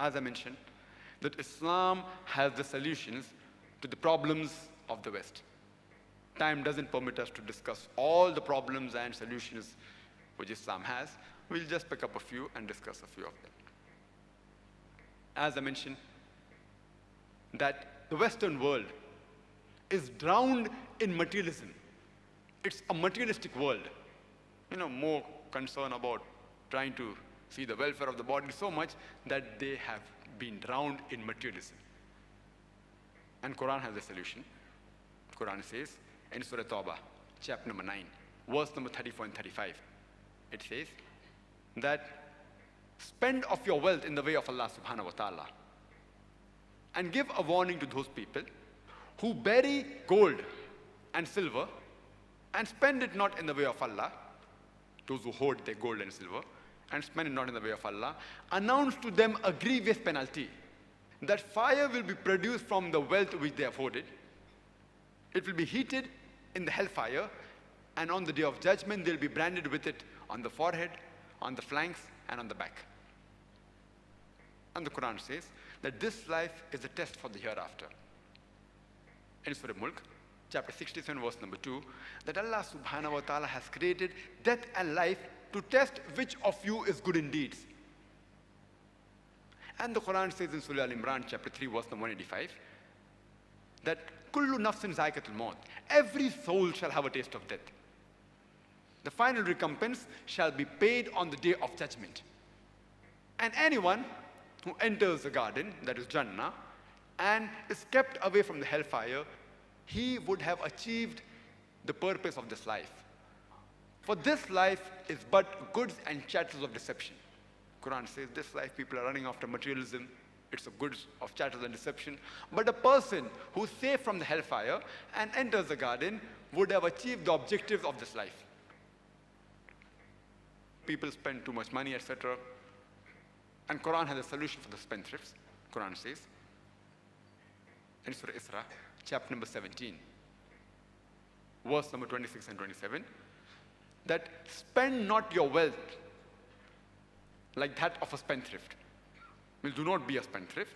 as I mentioned, that Islam has the solutions to the problems of the West. Time doesn't permit us to discuss all the problems and solutions which Islam has. We'll just pick up a few and discuss a few of them. As I mentioned, that the Western world is drowned in materialism. It's a materialistic world. More concerned about trying to see the welfare of the body so much that they have been drowned in materialism. And Quran has a solution. Quran says in Surah Tawbah, chapter number 9, verse number 34 and 35, it says that spend of your wealth in the way of Allah subhanahu wa ta'ala, and give a warning to those people who bury gold and silver and spend it not in the way of Allah, those who hoard their gold and silver and spend it not in the way of Allah, announce to them a grievous penalty, that fire will be produced from the wealth which they have hoarded. It will be heated in the hellfire, and on the day of judgment they'll be branded with it on the forehead, on the flanks, and on the back. And the Quran says that this life is a test for the hereafter. In Surah Mulk, chapter 67, verse number 2, that Allah subhanahu wa ta'ala has created death and life to test which of you is good in deeds. And the Quran says in Surah Al-Imran, chapter 3, verse number 185, that kullu nafsin zaikatul maut, every soul shall have a taste of death. The final recompense shall be paid on the day of judgment. And anyone who enters the garden, that is Jannah, and is kept away from the hellfire, he would have achieved the purpose of this life. For this life is but goods and chattels of deception. Quran says this life people are running after materialism. It's a goods of chattels and deception. But a person who's safe from the hellfire and enters the garden would have achieved the objectives of this life. People spend too much money, etc. And Quran has a solution for the spendthrifts. Quran says in Surah Isra, chapter number 17, verse number 26 and 27, that spend not your wealth like that of a spendthrift. Well, do not be a spendthrift,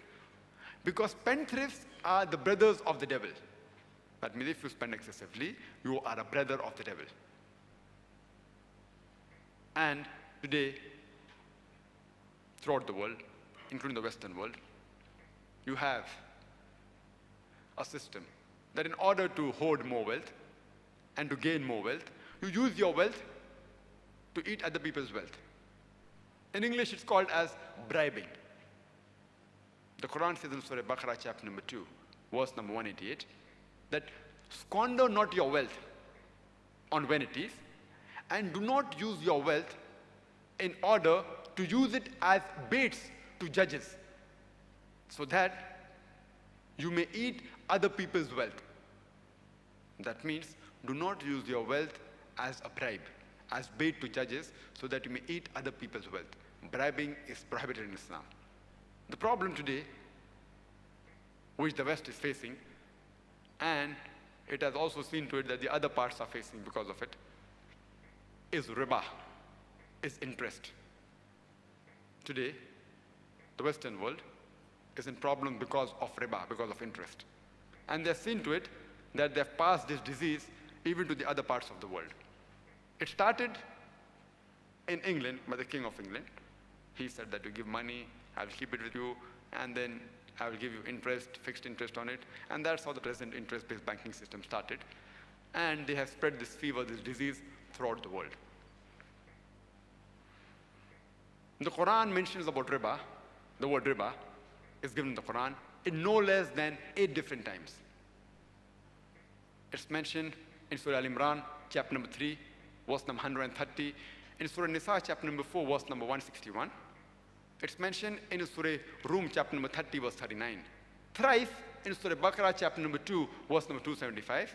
because spendthrifts are the brothers of the devil. That means if you spend excessively, you are a brother of the devil. And today, throughout the world, including the Western world, you have a system that in order to hoard more wealth and to gain more wealth, you use your wealth to eat other people's wealth. In English, it's called as bribing. The Quran says in Surah Baqarah, chapter number 2, verse number 188, that squander not your wealth on vanities, and do not use your wealth in order to use it as baits to judges, so that you may eat other people's wealth. That means do not use your wealth as a bribe, as bait to judges, so that you may eat other people's wealth. Bribing is prohibited in Islam. The problem today, which the West is facing, and it has also seen to it that the other parts are facing because of it, is riba, is interest. Today, the Western world is in problem because of riba, because of interest. And they've seen to it that they've passed this disease even to the other parts of the world. It started in England by the King of England. He said that you give money, I'll keep it with you, and then I will give you interest, fixed interest on it. And that's how the present interest-based banking system started. And they have spread this fever, this disease, throughout the world. The Quran mentions about riba. The word riba is given in the Quran in no less than 8 different times. It's mentioned in Surah Al-Imran, chapter number 3, verse number 130. In Surah Nisa, chapter number 4, verse number 161. It's mentioned in Surah Rum, chapter number 30, verse 39. Thrice in Surah Baqarah, chapter number 2, verse number 275.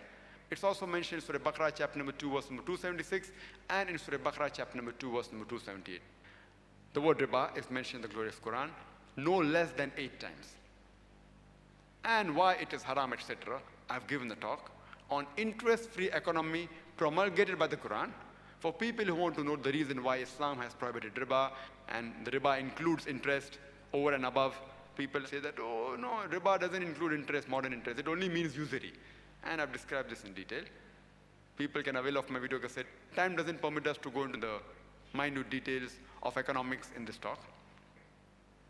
It's also mentioned in Surah Baqarah, chapter number 2, verse number 276, and in Surah Baqarah, chapter number 2, verse number 278. The word riba is mentioned in the glorious Quran no less than 8 times. And why it is haram, etc., I've given the talk on interest-free economy promulgated by the Quran for people who want to know the reason why Islam has prohibited riba, and the riba includes interest, over and above. People say that, oh no, riba doesn't include interest, modern interest. It only means usury. And I've described this in detail. People can avail of my video cassette. Time doesn't permit us to go into the minute details of economics in this talk.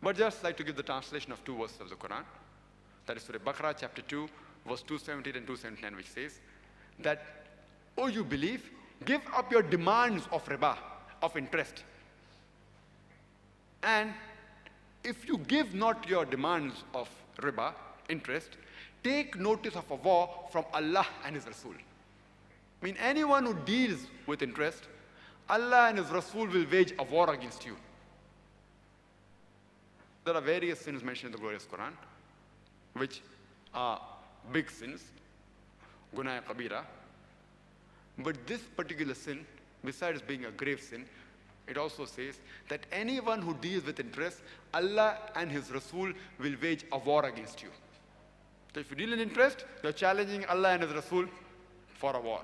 But just like to give the translation of two verses of the Quran. That is Surah Baqarah, chapter 2, verse 270 and 279, which says that, oh, you believe, give up your demands of riba, of interest. And if you give not your demands of riba, interest, take notice of a war from Allah and His Rasul. I mean, anyone who deals with interest, Allah and His Rasul will wage a war against you. There are various sins mentioned in the glorious Quran, which are big sins, gunaya kabira. But this particular sin, besides being a grave sin, it also says that anyone who deals with interest, Allah and His Rasul will wage a war against you. So if you deal in interest, you're challenging Allah and His Rasul for a war.